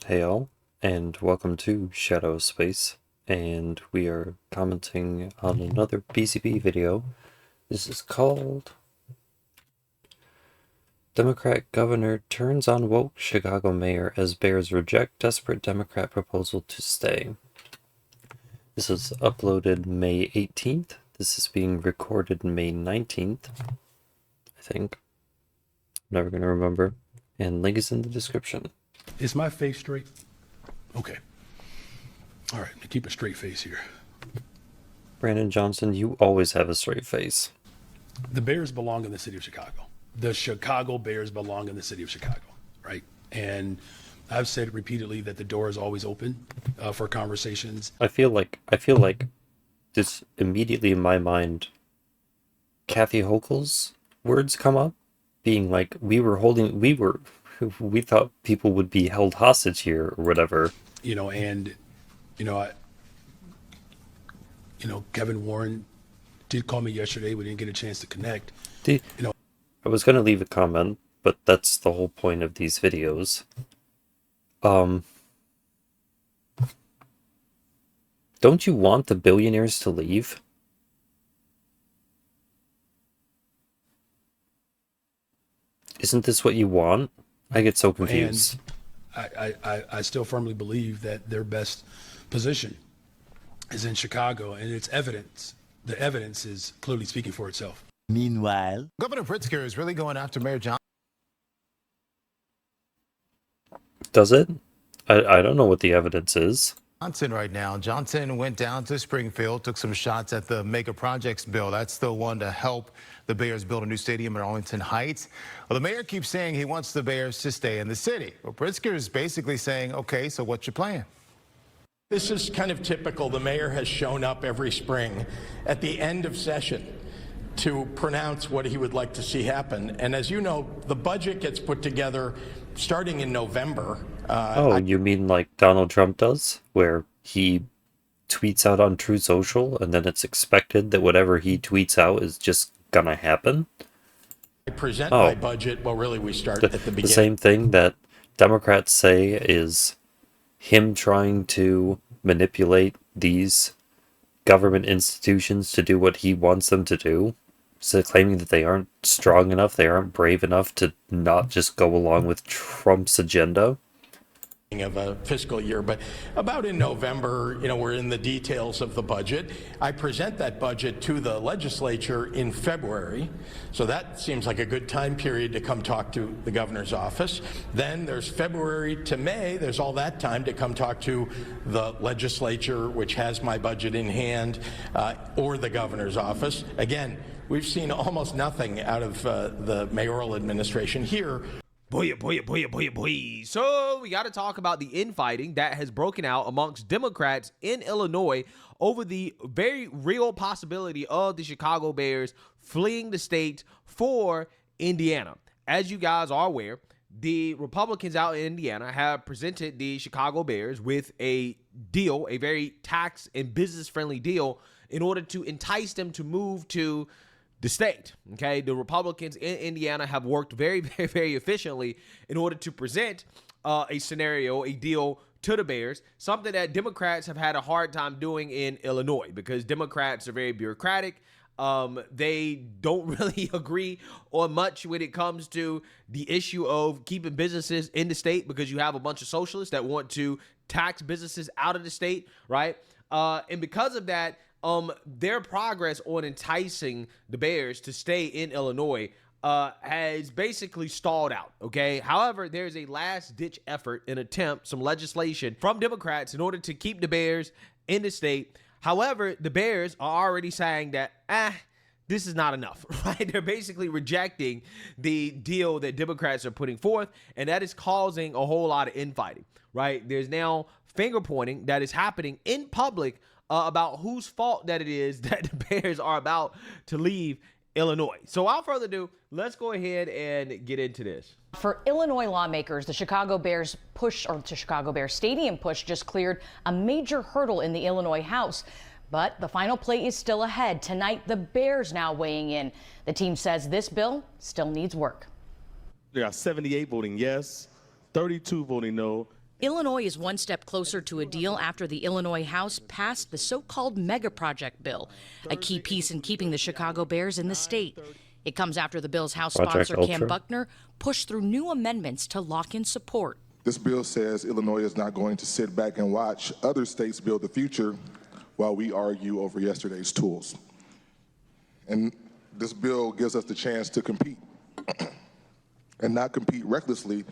Hey all, and welcome to Shadow Space, and we are commenting on another BCB video. This is called Democrat Governor Turns on Woke Chicago Mayor as Bears Reject Desperate Democrat Proposal to Stay. This was uploaded May 18th. This is being recorded May 19th, I think. I'm never going to remember. And link is in the description. Is my face straight? Okay. All right, keep a straight face here. Brandon Johnson, you always have a straight face. The Bears belong in the city of Chicago. The Chicago Bears belong in the city of Chicago, right? And I've said repeatedly that the door is always open for conversations. I feel like this immediately in my mind, Kathy Hochul's words come up, being like, we thought people would be held hostage here or whatever. Kevin Warren did call me yesterday. We didn't get a chance to connect. I was going to leave a comment, but that's the whole point of these videos. Don't you want the billionaires to leave? Isn't this what you want? I get so confused. And I still firmly believe that their best position is in Chicago, and it's evidence. The evidence is clearly speaking for itself. Meanwhile, Governor Pritzker is really going after Mayor Johnson. Does it? I don't know what the evidence is. Right now. Johnson went down to Springfield, took some shots at the mega projects bill. That's the one to help the Bears build a new stadium in Arlington Heights. Well, the mayor keeps saying he wants the Bears to stay in the city. Well, Pritzker is basically saying, okay, so what's your plan? This is kind of typical. The mayor has shown up every spring at the end of session to pronounce what he would like to see happen. And as you know, the budget gets put together starting in November. You mean like Donald Trump does, where he tweets out on True Social and then it's expected that whatever he tweets out is just gonna happen? I present my budget. Well, really, we start at the beginning. The same thing that Democrats say is him trying to manipulate these government institutions to do what he wants them to do. So claiming that they aren't strong enough, they aren't brave enough to not just go along with Trump's agenda. Of a fiscal year, but about in November, we're in the details of the budget. I present that budget to the legislature in February, so that seems like a good time period to come talk to the governor's office. Then there's February to May, there's all that time to come talk to the legislature, which has my budget in hand, or the governor's office. Again, we've seen almost nothing out of the mayoral administration here. Boy. So we got to talk about the infighting that has broken out amongst Democrats in Illinois over the very real possibility of the Chicago Bears fleeing the state for Indiana. As you guys are aware, the Republicans out in Indiana have presented the Chicago Bears with a deal, a very tax and business-friendly deal, in order to entice them to move to the state. Okay, the Republicans in Indiana have worked very efficiently in order to present a scenario, a deal to the Bears, something that Democrats have had a hard time doing in Illinois because Democrats are very bureaucratic. They don't really agree on much when it comes to the issue of keeping businesses in the state because you have a bunch of socialists that want to tax businesses out of the state, right? And because of that, their progress on enticing the Bears to stay in Illinois has basically stalled out, okay? However, there's a last-ditch effort, an attempt, some legislation from Democrats in order to keep the Bears in the state. However, the Bears are already saying that, this is not enough, right? They're basically rejecting the deal that Democrats are putting forth, and that is causing a whole lot of infighting, right? There's now finger-pointing that is happening in public about whose fault that it is that the Bears are about to leave Illinois. So without further ado, let's go ahead and get into this. For Illinois lawmakers, the Chicago Bears Stadium push just cleared a major hurdle in the Illinois House. But the final play is still ahead. Tonight, the Bears now weighing in. The team says this bill still needs work. There are 78 voting yes, 32 voting no, Illinois is one step closer to a deal after the Illinois House passed the so-called mega project bill, a key piece in keeping the Chicago Bears in the state. It comes after the bill's House Project sponsor, Cam Ultra. Buckner, pushed through new amendments to lock in support. This bill says Illinois is not going to sit back and watch other states build the future while we argue over yesterday's tools. And this bill gives us the chance to compete and not compete recklessly,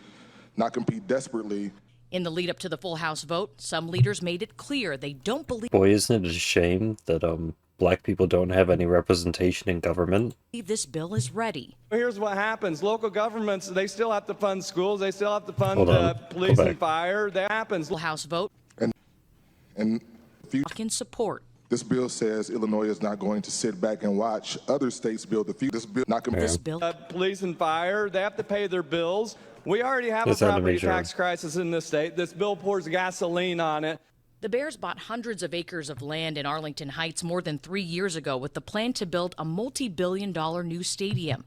not compete desperately. In the lead up to the full House vote, some leaders made it clear they don't believe Boy, isn't it a shame that black people don't have any representation in government? this bill is ready. Here's what happens. Local governments, they still have to fund schools. They still have to fund Hold on. Go police back. and fire. That happens. Full House vote, And lock in support. this bill says Illinois is not going to sit back and watch other states build the future. This bill not going This to bill Police and fire, they have to pay their bills. We already have Just a had to property make sure. tax crisis in this state. This bill pours gasoline on it. The Bears bought hundreds of acres of land in Arlington Heights more than 3 years ago with the plan to build a multi-billion-dollar new stadium.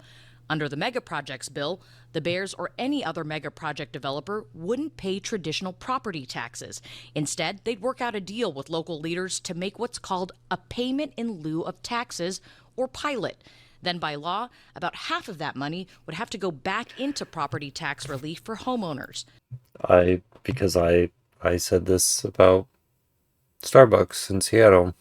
Under the mega projects bill, the Bears or any other mega project developer wouldn't pay traditional property taxes. Instead, they'd work out a deal with local leaders to make what's called a payment in lieu of taxes, or pilot. Then by law, about half of that money would have to go back into property tax relief for homeowners. Because I said this about Starbucks in Seattle,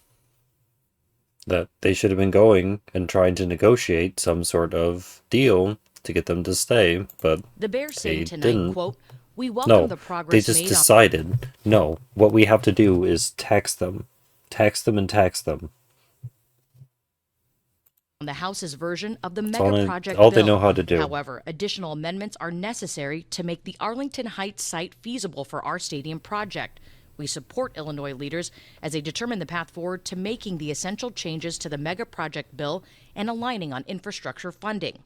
that they should have been going and trying to negotiate some sort of deal to get them to stay, but The Bears say they tonight, didn't. quote, "We welcome No, the they progress just made decided, no, what we have to do is tax them and tax them. on the House's version of the all mega they- project all bill. they know how to do. However, additional amendments are necessary to make the Arlington Heights site feasible for our stadium project. We support Illinois leaders as they determine the path forward to making the essential changes to the mega project bill and aligning on infrastructure funding.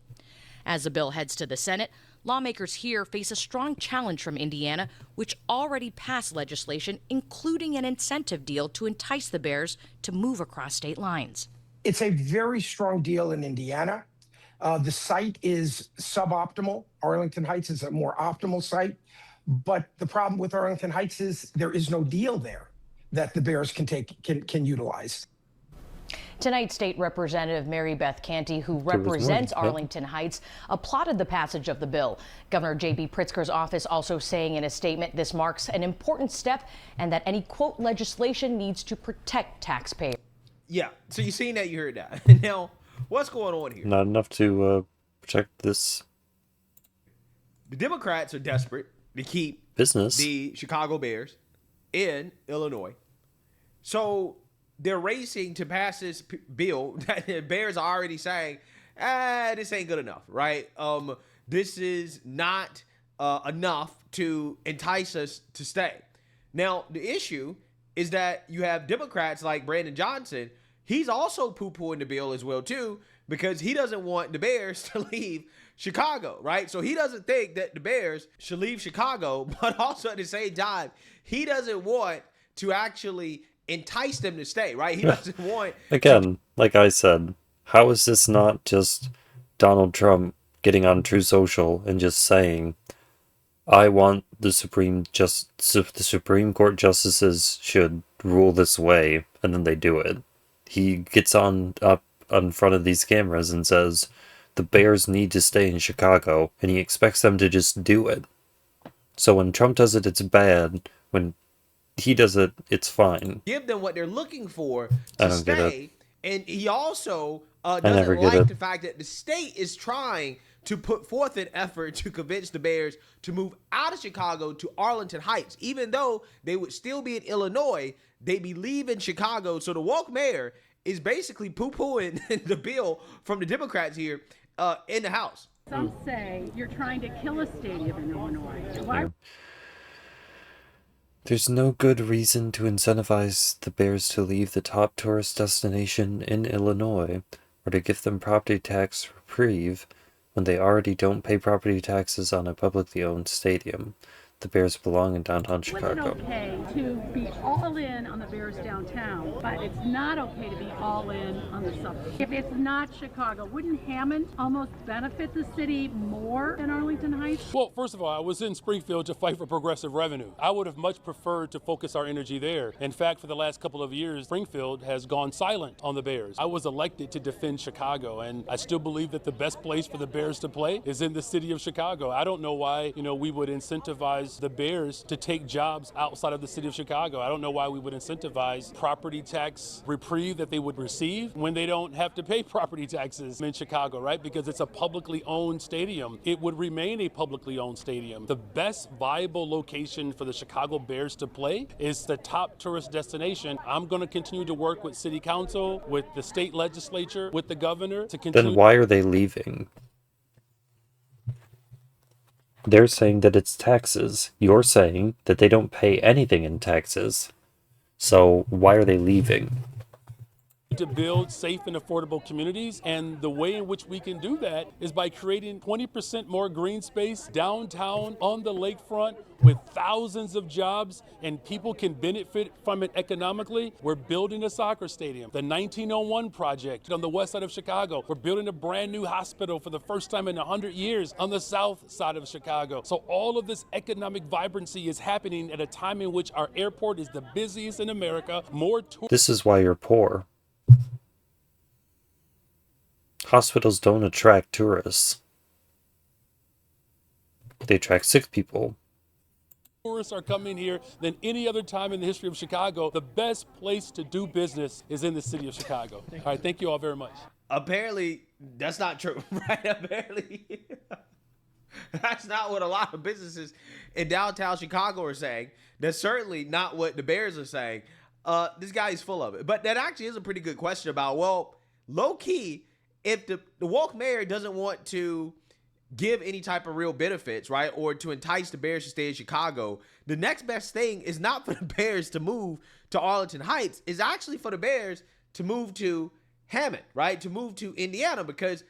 As the bill heads to the Senate, lawmakers here face a strong challenge from Indiana, which already passed legislation including an incentive deal to entice the Bears to move across state lines. It's a very strong deal in Indiana. The site is suboptimal. Arlington Heights is a more optimal site. But the problem with Arlington Heights is there is no deal there that the Bears can utilize. Tonight, State Representative Mary Beth Canty, who represents Arlington Heights, applauded the passage of the bill. Governor J.B. Pritzker's office also saying in a statement this marks an important step and that any, quote, legislation needs to protect taxpayers. Yeah, so you seen that, you heard that. Now, what's going on here? Not enough to protect this The Democrats are desperate to keep business. the Chicago Bears in Illinois. So they're racing to pass this bill that the Bears are already saying, this ain't good enough, right? This is not enough to entice us to stay. Now, the issue is that you have Democrats like Brandon Johnson. He's also poo-pooing the bill as well, too, because he doesn't want the Bears to leave Chicago, right? So he doesn't think that the Bears should leave Chicago, but also at the same time, he doesn't want to actually entice them to stay, right? He doesn't want... Again, like I said, how is this not just Donald Trump getting on True Social and just saying, I want the Supreme Court justices should rule this way, and then they do it. He gets up in front of these cameras and says, the Bears need to stay in Chicago, and he expects them to just do it. So when Trump does it, it's bad. When he does it, it's fine. Give them what they're looking for I to don't get it. stay. And he also never doesn't get like it. the fact that the state is trying to put forth an effort to convince the Bears to move out of Chicago to Arlington Heights. Even though they would still be in Illinois, they'd be leaving Chicago. So the woke mayor is basically poo-pooing the bill from the Democrats here in the House. Some say you're trying to kill a stadium in Illinois. Why? There's no good reason to incentivize the Bears to leave the top tourist destination in Illinois or to give them property tax reprieve when they already don't pay property taxes on a publicly owned stadium. the Bears belong in downtown Wasn't Chicago. okay to be all in on the Bears downtown, but it's not okay to be all in on the suburbs. If it's not Chicago, wouldn't Hammond almost benefit the city more than Arlington Heights? Well, first of all, I was in Springfield to fight for progressive revenue. I would have much preferred to focus our energy there. In fact, for the last couple of years, Springfield has gone silent on the Bears. I was elected to defend Chicago, and I still believe that the best place for the Bears to play is in the city of Chicago. I don't know why, we would incentivize the Bears to take jobs outside of the city of Chicago. I don't know why we would incentivize property tax reprieve that they would receive when they don't have to pay property taxes in Chicago, right? Because it's a publicly owned stadium. It would remain a publicly owned stadium. The best viable location for the Chicago Bears to play is the top tourist destination. I'm going to continue to work with city council, with the state legislature, with the governor to continue. Then why are they leaving? They're saying that it's taxes. You're saying that they don't pay anything in taxes. So why are they leaving? To build safe and affordable communities, and the way in which we can do that is by creating 20% more green space downtown on the lakefront with thousands of jobs, and people can benefit from it economically. We're building a soccer stadium, the 1901 project on the west side of Chicago. We're building a brand new hospital for the first time in 100 years on the south side of Chicago. So all of this economic vibrancy is happening at a time in which our airport is the busiest in America. This is why you're poor. Hospitals don't attract tourists. They attract sick people. Tourists are coming here than any other time in the history of Chicago. The best place to do business is in the city of Chicago. All right, thank you all very much. Apparently, that's not true, right? Apparently, that's not what a lot of businesses in downtown Chicago are saying. That's certainly not what the Bears are saying. This guy is full of it. But that actually is a pretty good question about, well, low key, if the woke mayor doesn't want to give any type of real benefits, right, or to entice the Bears to stay in Chicago, the next best thing is not for the Bears to move to Arlington Heights. It's actually for the Bears to move to Hammond, right, to move to Indiana, because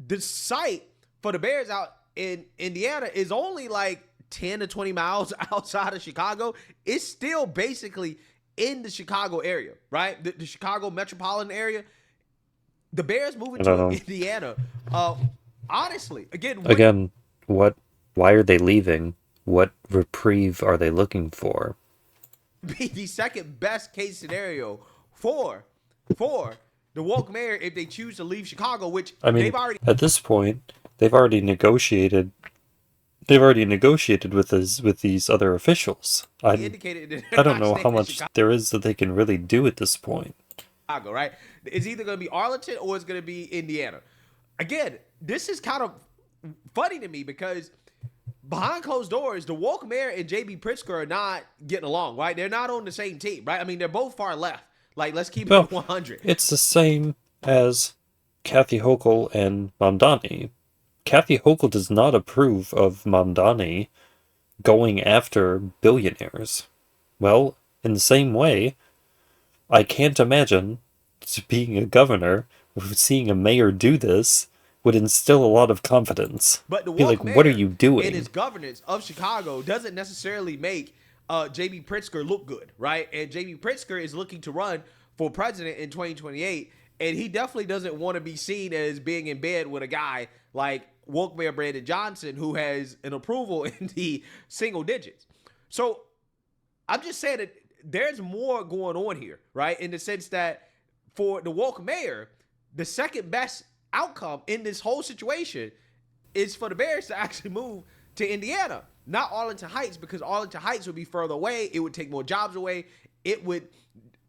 the site for the Bears out in Indiana is only like 10 to 20 miles outside of Chicago. It's still basically in the Chicago area, right, the Chicago metropolitan area. The Bears moving to Indiana. Honestly, why are they leaving? What reprieve are they looking for? Be the second best case scenario for the woke mayor if they choose to leave Chicago, which they've already at this point they've already negotiated with these other officials. I don't know how much there is that they can really do at this point. Chicago, right? It's either going to be Arlington or it's going to be Indiana. Again, this is kind of funny to me because behind closed doors, the woke mayor and J.B. Pritzker are not getting along, right? They're not on the same team, right? I mean, they're both far left. Like, let's keep it 100. It's the same as Kathy Hochul and Mamdani. Kathy Hochul does not approve of Mamdani going after billionaires. Well, in the same way, I can't imagine being a governor, seeing a mayor do this would instill a lot of confidence. But the be woke like, mayor what are you doing? in his governance of Chicago doesn't necessarily make J.B. Pritzker look good, right? And J.B. Pritzker is looking to run for president in 2028, and he definitely doesn't want to be seen as being in bed with a guy like woke mayor Brandon Johnson, who has an approval in the single digits. So I'm just saying that there's more going on here, right? In the sense that for the woke mayor, the second best outcome in this whole situation is for the Bears to actually move to Indiana, not Arlington Heights, because Arlington Heights would be further away. It would take more jobs away. It would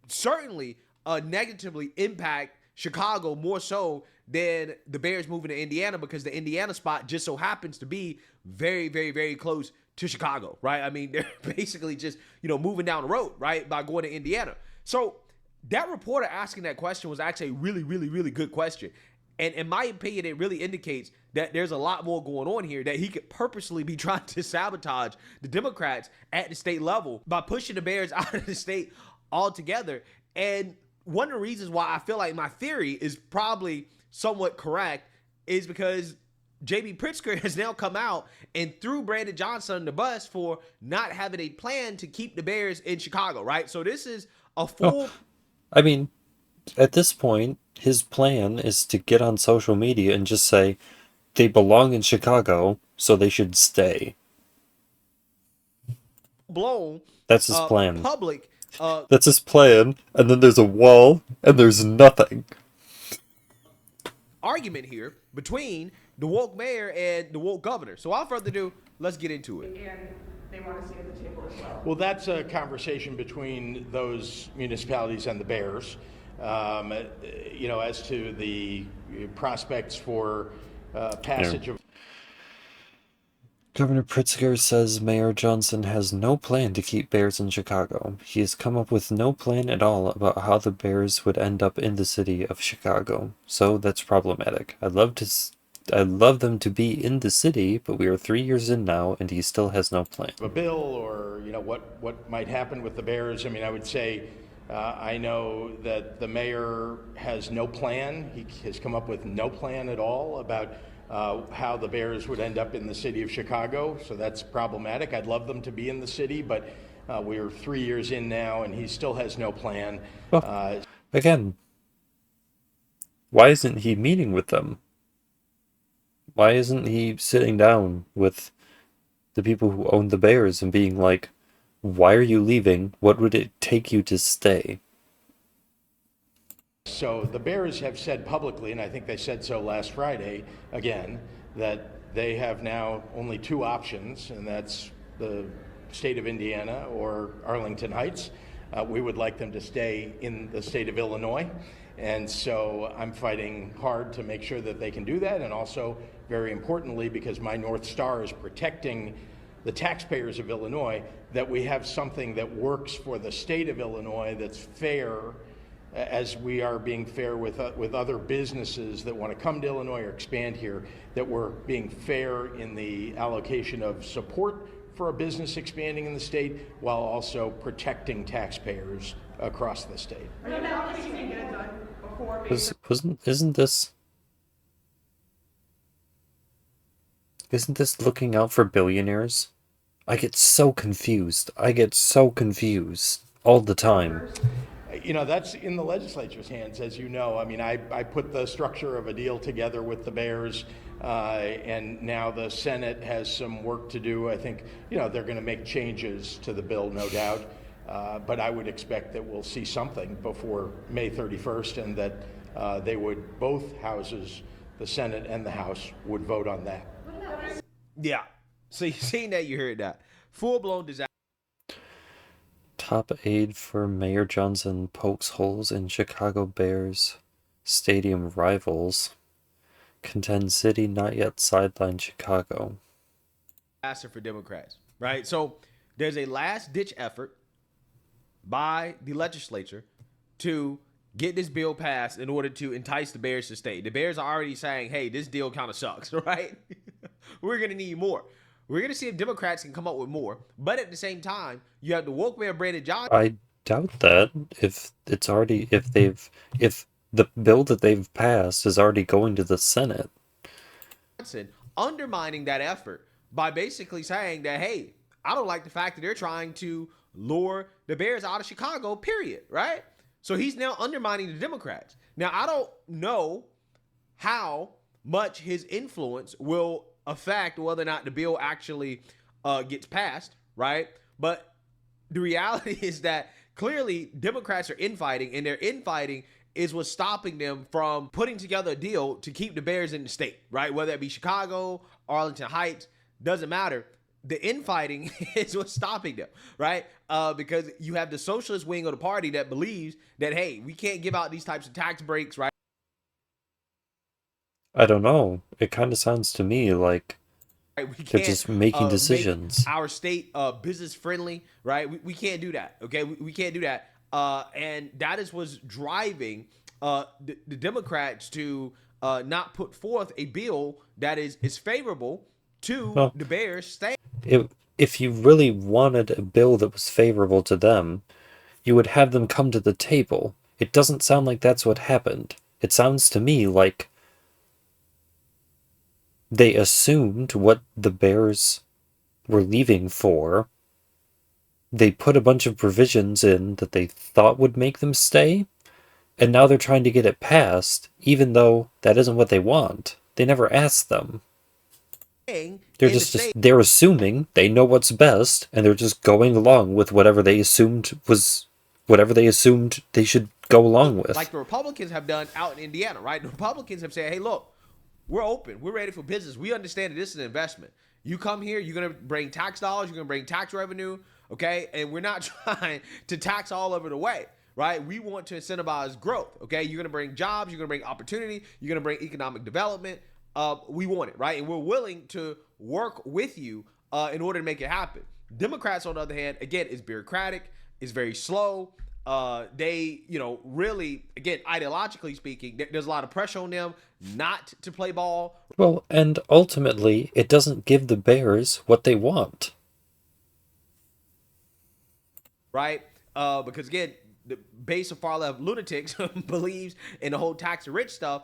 certainly negatively impact Chicago more so than the Bears moving to Indiana, because the Indiana spot just so happens to be very, very, very close to Chicago, right? I mean, they're basically just, moving down the road, right, by going to Indiana. So that reporter asking that question was actually a really, really, really good question. And in my opinion, it really indicates that there's a lot more going on here, that he could purposely be trying to sabotage the Democrats at the state level by pushing the Bears out of the state altogether. And one of the reasons why I feel like my theory is probably somewhat correct is because JB Pritzker has now come out and threw Brandon Johnson on the bus for not having a plan to keep the Bears in Chicago, right? So this is a full. Oh, I mean, at this point, his plan is to get on social media and just say they belong in Chicago, so they should stay. Blown. That's his plan. Public. That's his plan, and then there's a wall, and there's nothing. Argument here between the woke mayor and the woke governor. So without further ado, let's get into it. And they want to see at the table as well. Well, that's a conversation between those municipalities and the Bears. As to the prospects for passage of. Governor Pritzker says Mayor Johnson has no plan to keep bears in Chicago. He has come up with no plan at all about how the bears would end up in the city of Chicago. So that's problematic. I'd love them to be in the city, but we are 3 years in now, and he still has no plan. A bill, or what might happen with the Bears. I mean, I would say I know that the mayor has no plan. He has come up with no plan at all about how the Bears would end up in the city of Chicago. So that's problematic. I'd love them to be in the city, but we are 3 years in now, and he still has no plan. Well, again, why isn't he meeting with them? Why isn't he sitting down with the people who own the Bears and being like, why are you leaving? What would it take you to stay? So the Bears have said publicly, and I think they said so last Friday again, that they have now only two options, and that's the state of Indiana or Arlington Heights. We would like them to stay in the state of Illinois. And so I'm fighting hard to make sure that they can do that. And also, very importantly, because my North Star is protecting the taxpayers of Illinois, that we have something that works for the state of Illinois that's fair, as we are being fair with other businesses that want to come to Illinois or expand here, that we're being fair in the allocation of support for a business expanding in the state while also protecting taxpayers across the state. Isn't this looking out for billionaires? I get so confused all the time. You know, that's in the legislature's hands, as you know. I mean, I put the structure of a deal together with the Bears, and now the Senate has some work to do. I think, they're going to make changes to the bill, no doubt. But I would expect that we'll see something before May 31st, and that both houses, the Senate and the House, would vote on that. Yeah. So you seen that, you heard that. Full-blown disaster. Top aide for Mayor Johnson pokes holes in Chicago Bears stadium rivals. Contends city not yet sidelined Chicago. Disaster for Democrats, right? So there's a last-ditch effort by the legislature to get this bill passed in order to entice the Bears to stay. The Bears are already saying, hey, this deal kind of sucks, right? We're going to need more. We're going to see if Democrats can come up with more. But at the same time, you have the woke mayor, Brandon Johnson. I doubt that if the bill that they've passed is already going to the Senate. Undermining that effort by basically saying that, hey, I don't like the fact that they're trying to lure the Bears out of Chicago, period, right? So he's now undermining the Democrats. Now, I don't know how much his influence will affect whether or not the bill actually gets passed, right? But the reality is that clearly Democrats are infighting, and their infighting is what's stopping them from putting together a deal to keep the Bears in the state, right? Whether it be Chicago, Arlington Heights, doesn't matter. The infighting is what's stopping them, right? Because you have the socialist wing of the party that believes that, hey, we can't give out these types of tax breaks, right? I don't know. It kind of sounds to me like they're just making decisions. Make our state business friendly, right? We can't do that, okay? We can't do that. And that is what's driving the Democrats to not put forth a bill that is favorable to the Bears staying. If you really wanted a bill that was favorable to them, you would have them come to the table. It doesn't sound like that's what happened. It sounds to me like they assumed what the Bears were leaving for. They put a bunch of provisions in that they thought would make them stay, and now they're trying to get it passed, even though that isn't what they want. They never asked them. They're assuming they know what's best, and they're just going along with whatever they assumed they should go along with. Like the Republicans have done out in Indiana, right? The Republicans have said, hey, look, we're open. We're ready for business. We understand that this is an investment. You come here, you're going to bring tax dollars, you're going to bring tax revenue, okay? And we're not trying to tax all over the way, right? We want to incentivize growth, okay? You're going to bring jobs, you're going to bring opportunity, you're going to bring economic development. We want it, right? And we're willing to work with you in order to make it happen. Democrats, on the other hand, again, is bureaucratic, is very slow. They, really, again, ideologically speaking, there's a lot of pressure on them not to play ball. Well, and ultimately, it doesn't give the Bears what they want. Right? Because, again, the base of far-left lunatics believes in the whole tax-rich stuff,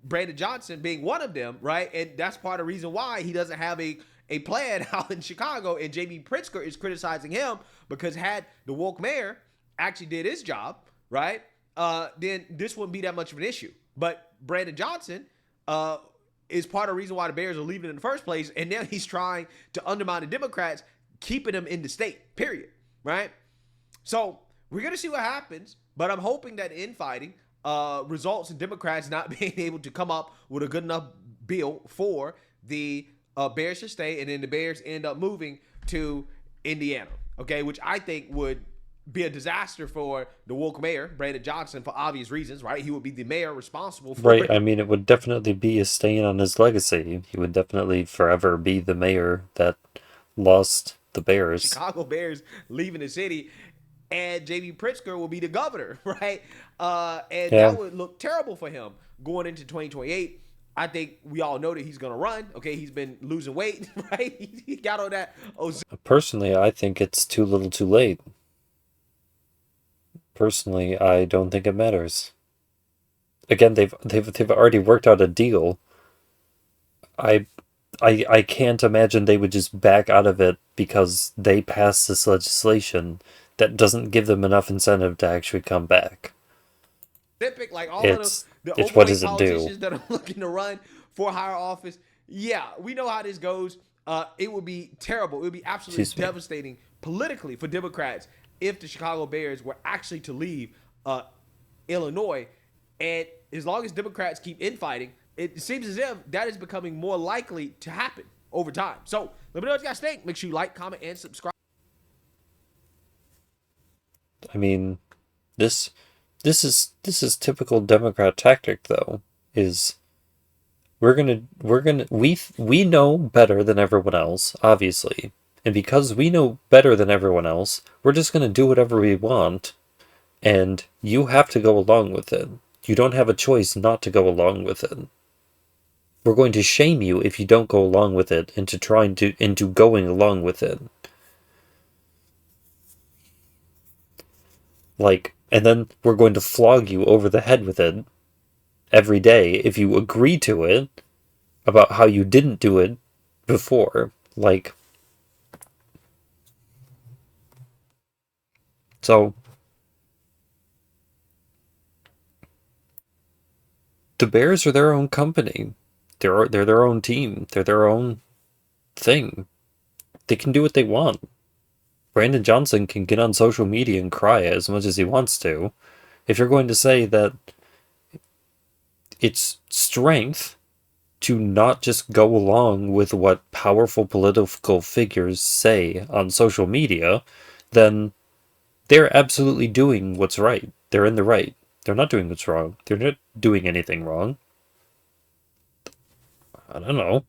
Brandon Johnson being one of them, right? And that's part of the reason why he doesn't have a plan out in Chicago, and J.B. Pritzker is criticizing him because had the woke mayor actually did his job, right, then this wouldn't be that much of an issue. But Brandon Johnson is part of the reason why the Bears are leaving in the first place, and now he's trying to undermine the Democrats, keeping them in the state, period, right? So we're going to see what happens, but I'm hoping that infighting results in Democrats not being able to come up with a good enough bill for the Bears to stay, and then the Bears end up moving to Indiana, okay, which I think would be a disaster for the woke mayor, Brandon Johnson, for obvious reasons, right? He would be the mayor responsible for Right, I mean, it would definitely be a stain on his legacy. He would definitely forever be the mayor that lost the Bears. Chicago Bears leaving the city, and J.B. Pritzker will be the governor, right? That would look terrible for him going into 2028. I think we all know that he's going to run. Okay, he's been losing weight, right? He got on that. Personally, I think it's too little too late. Personally, I don't think it matters. Again, they've already worked out a deal. I can't imagine they would just back out of it because they passed this legislation that doesn't give them enough incentive to actually come back. Like all it's of the what does it politicians do? that are looking to run for higher office. Yeah, we know how this goes. It would be terrible. It would be absolutely devastating politically for Democrats if the Chicago Bears were actually to leave Illinois. And as long as Democrats keep infighting, it seems as if that is becoming more likely to happen over time. So let me know what you guys think. Make sure you like, comment, and subscribe. I mean, this is typical Democrat tactic, though. We know better than everyone else, obviously. And because we know better than everyone else, we're just going to do whatever we want, and you have to go along with it. You don't have a choice not to go along with it. We're going to shame you if you don't go along with it into going along with it. And then we're going to flog you over the head with it every day if you agree to it about how you didn't do it before. So the Bears are their own company. They're their own team. They're their own thing. They can do what they want. Brandon Johnson can get on social media and cry as much as he wants to. If you're going to say that it's strength to not just go along with what powerful political figures say on social media, then they're absolutely doing what's right. They're in the right. They're not doing what's wrong. They're not doing anything wrong. I don't know.